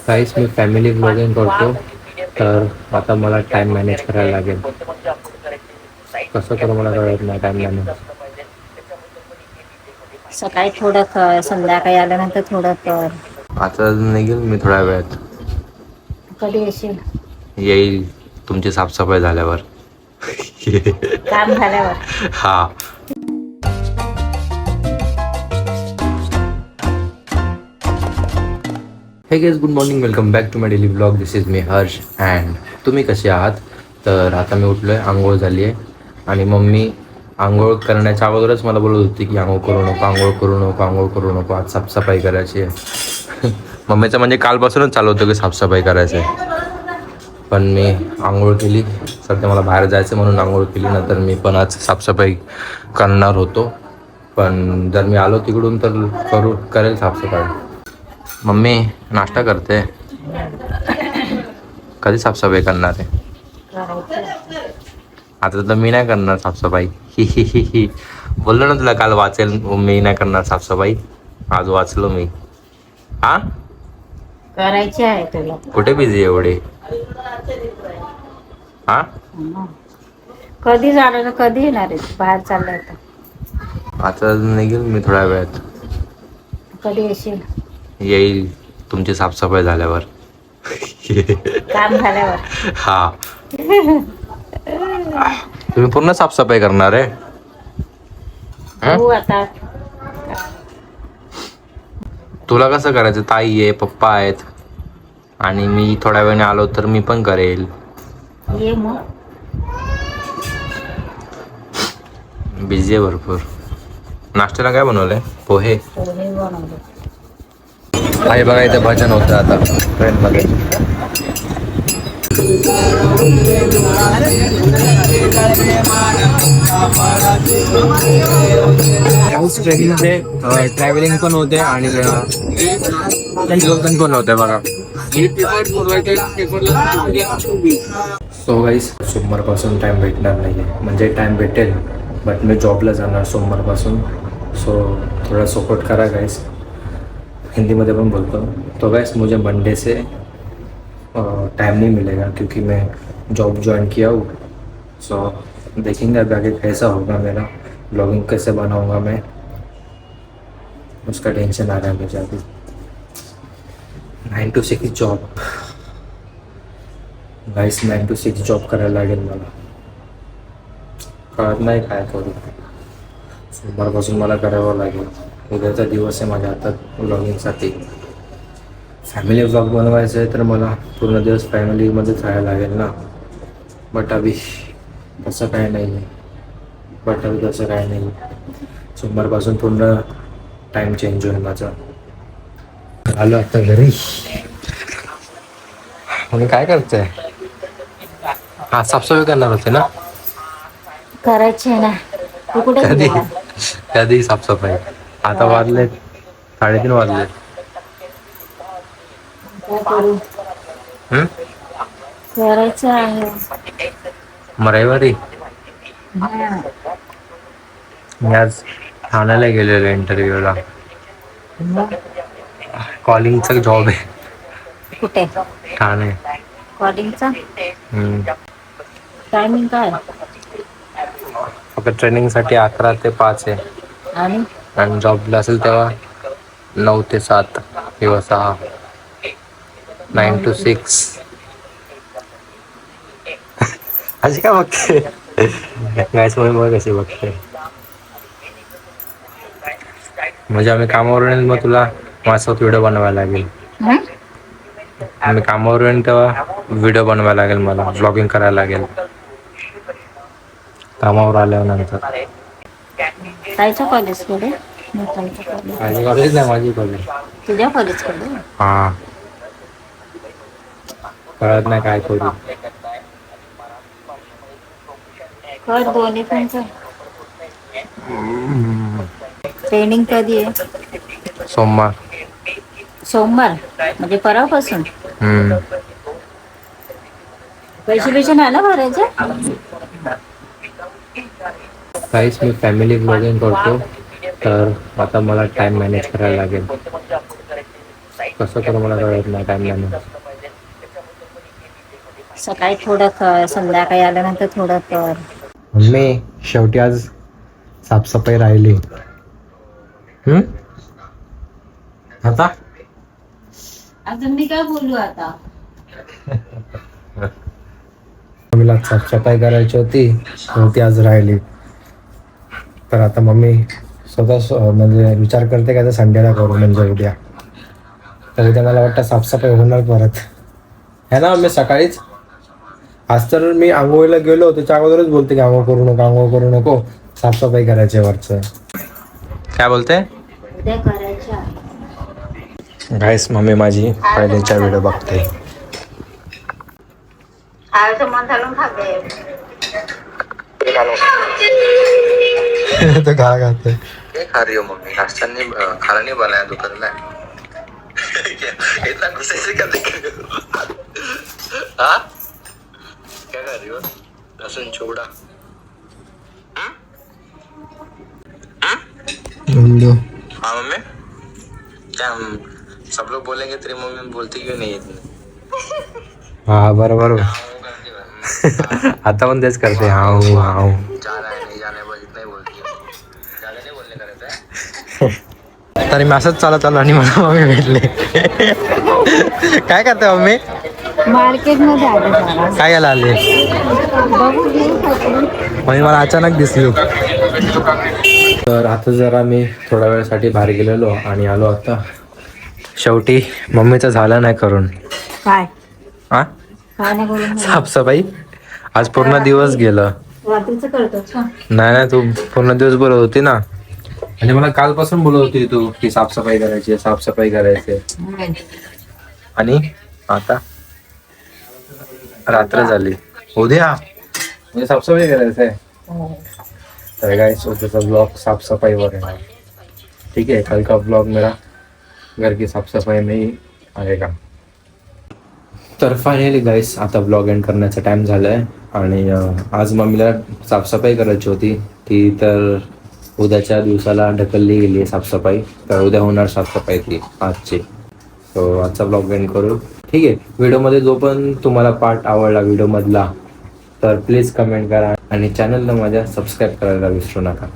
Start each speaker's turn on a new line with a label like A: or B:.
A: काहीच मी family blogging करतो, तर आता मला टाईम मॅनेज करायला लागेल. कसं करू मला कळत नाही टाईम मॅनेज.
B: सकाळी थोडं कर, संध्याकाळी आल्यानंतर थोडं कर.
A: आता निघेल मी थोड्या वेळात.
B: कधी येशील?
A: येईल तुमची साफसफाई झाल्यावर.
B: काम झाल्यावर.
A: हा. Hey guys, good morning, welcome back to my daily blog. This is me Harsh and तुम्ही कसे आहात? तर आता मी उठलो आहे, आंघोळ झाली आहे आणि मम्मी आंघोळ करण्याच्या अगोदरच मला बोलत होती की आंघोळ करू नको, आंघोळ करू नको, आंघोळ करू नको, आज साफसफाई करायची आहे. मम्मीचं म्हणजे कालपासूनच चालू होतं की साफसफाई करायचं आहे. पण मी आंघोळ केली, सध्या मला बाहेर जायचं म्हणून आंघोळ केली. नंतर मी पण आज साफसफाई करणार होतो, पण जर मी आलो तिकडून तर करेल साफसफाई. मम्मी नाश्ता करते, कधी साफसफाई करणार आहे? आता तर मी नाही करणार साफसफाई. ही बोललो ना तुला काल वाचेल, मी नाही करणार साफसफाई. आज वाचलो मी. हा,
B: करायची आहे तुला.
A: कुठे बिझी एवढे? हा,
B: कधी जाणार ना, कधी येणार आहे? बाहेर चाललाय तर.
A: आता निघेल मी थोड्या वेळात.
B: कधी येशील?
A: येईल तुमची साफसफाई झाल्यावर.
B: काम झाल्यावर.
A: हा. तुम्ही पूर्ण साफसफाई करणार आहे?
B: हो आता.
A: तुला कसं करायचं? ताई आहे, पप्पा आहेत आणि मी थोड्या वेळाने आलो तर मी पण करेल.
B: ये मग.
A: बिझी आहे भरपूर. नाश्त्याला काय बनवलंय? पोहे.
B: पोहे बनवले.
A: आहे बघा, इथे भजन होतं आता ट्रेनमध्ये. ट्रेनमध्ये ट्रॅव्हलिंग पण होते आणि पण होते बघा. सो गाईस, सोमवारपासून टाईम भेटणार नाही आहे, म्हणजे टाईम भेटेल बट मी जॉबला जाणार सोमवारपासून. सो थोड़ा सपोर्ट करा गाइस. हिंदी में अपन बोलता हूँ. तो गाइस मुझे मंडे से टाइम नहीं मिलेगा क्योंकि मैं जॉब ज्वाइन किया हूँ. सो देखेंगे अभी आगे कैसा होगा मेरा, ब्लॉगिंग कैसे बनाऊँगा मैं, उसका टेंशन आ रहा है मुझे अभी. 9 to 6 job guys, 9 to 6 job करायला लागेल मला. कळत नाही काय करू. सोमवारपासून मला करावं लागेल. उद्याचा दिवस आहे माझ्या हातात व्लॉगिंगसाठी. फॅमिली व्लॉग बनवायचं आहे तर मला पूर्ण दिवस फॅमिलीमध्येच राहायला लागेल ना. बट अभी तसं काय नाही आहे. सोमवारपासून पूर्ण टाईम चेंज होईल माझा. आलो आता घरी. आणि काय करते? हा, साफसफाई करणार होते ना?
B: करायची आहे ना. तू कुठे
A: कधी
B: गेलेला?
A: कधी साफसफाई? आता वाजलेत 3:30 वाजलेत.
B: काय करू? करायचं आहे.
A: मग रविवारी मी आज ठाण्याला गेलेलो इंटरव्ह्यूला. कॉलिंगचा जॉब आहे.
B: कुठे?
A: ठाणे.
B: कॉलिंगचा टायमिंग काय?
A: फक्त ट्रेनिंगसाठी 11 ते 5 आहे आणि जॉबला असेल तेव्हा 9 ते 7 किंवा 6. 9 to 6. अशी काय बघते? गॅस मुळे कशी बघते? म्हणजे आम्ही कामावरून येईल, मग तुला माझ्यासोबत व्हिडिओ बनवायला लागेल. आम्ही कामावर येईन तेव्हा व्हिडिओ बनवायला लागेल, मला ब्लॉगिंग करायला लागेल कामावर आल्यावर नंतर.
B: जायचं कॉलेजकडे?
A: माझी कॉलेज नाही, माझी कॉलेज.
B: तुझ्या कॉलेजकडे?
A: हा. कळत नाही काय करू.
B: कर दोन्ही पण. ट्रेनिंग कधी आहे?
A: सोमवार.
B: सोमवार म्हणजे परवापासून? पैसे नाही ना भरायचे?
A: काहीच मी फॅमिली ब्लॉगिंग करतो, तर आता मला टाईम मॅनेज करायला लागेल. कसं करू मला कळत नाही टाईम.
B: सकाळी थोडं कर, संध्याकाळी आल्यानंतर थोडं कर.
A: मम्मी शेवटी आज साफसफाई राहिली. आता
B: अजून मी काय बोलू आता.
A: मम्मीला साफसफाई करायची होती आज राहिली. तर आता मम्मी स्वतः म्हणजे विचार करते का संडेला करू म्हणजे उद्या. तर उद्या मला वाटतं साफसफाई होणार परत है ना मम्मी सकाळीच. आज तर मी आंघोळीला गेलो त्याच्या अगोदरच बोलते की आंघोळ करू नको साफसफाई करायची वरचं. काय बोलते
B: उद्या करायच्या.
A: गाईस मम्मी माझी पहिल्याच्या व्हिडिओ बघते. तो खा खाते.
C: क्या खा रही हो मम्मी? नाश्ता नहीं खाना नहीं बनाया दोपहर में? इतना गुस्से से क्या देख रहे हो? हाँ? क्या खा रही हो? लहसुन चोड़ा. हाँ मम्मी. क्या हम सब लोग बोलेंगे तेरी मम्मी बोलती क्यों नहीं है इतनी?
A: हा बरोबर. आता पण तेच करते हाऊ.
C: जाना है नहीं जाना है बस इतना ही बोलती है. ज्यादा नहीं बोलने का रहता है.
A: तरी मी असंच चालत आलो आणि मला मम्मी भेटले. काय करते मम्मी?
B: मार्केट मध्ये आले जरा.
A: काय घ्यायला आले?
B: बघू घेऊ काहीतरी.
A: मम्मी मला अचानक दिसली. तर आता जरा मी थोड्या वेळासाठी बाहेर गेलेलो आणि आलो आता. शेवटी मम्मीचं झालं नाही करून.
B: काय
A: हा
B: काय नाही बोलून
A: साफसफाई आज पूर्ण दिवस गेलं.
B: रात्रीचं करतो का?
A: नाही तू पूर्ण दिवस बोलत होती ना. आणि मला कालपासून बोलत होती तू की साफसफाई करायची. आणि आता रात्र झाली. उद्या म्हणजे साफसफाई करायचंय. तर गाइस उद्याचा ब्लॉग साफसफाईवर है. ठीक है, कल का ब्लॉग मेरा घर की साफसफाई में ही आएगा. तर फायनली गाईस आता ब्लॉग एंड करण्याचा टाइम झाला आहे. आणि आज मम्मीला साफसफाई करायची होती ती तर उद्याच्या दिवसाला ढकलली गेली आहे साफसफाई. तर उद्या होणार साफसफाई ती आजची. सो आजचा ब्लॉग एंड करू. ठीक आहे, व्हिडिओमध्ये जो पण तुम्हाला पार्ट आवडला व्हिडिओमधला तर प्लीज कमेंट करा आणि चॅनलला माझ्या सबस्क्राईब करायला विसरू नका.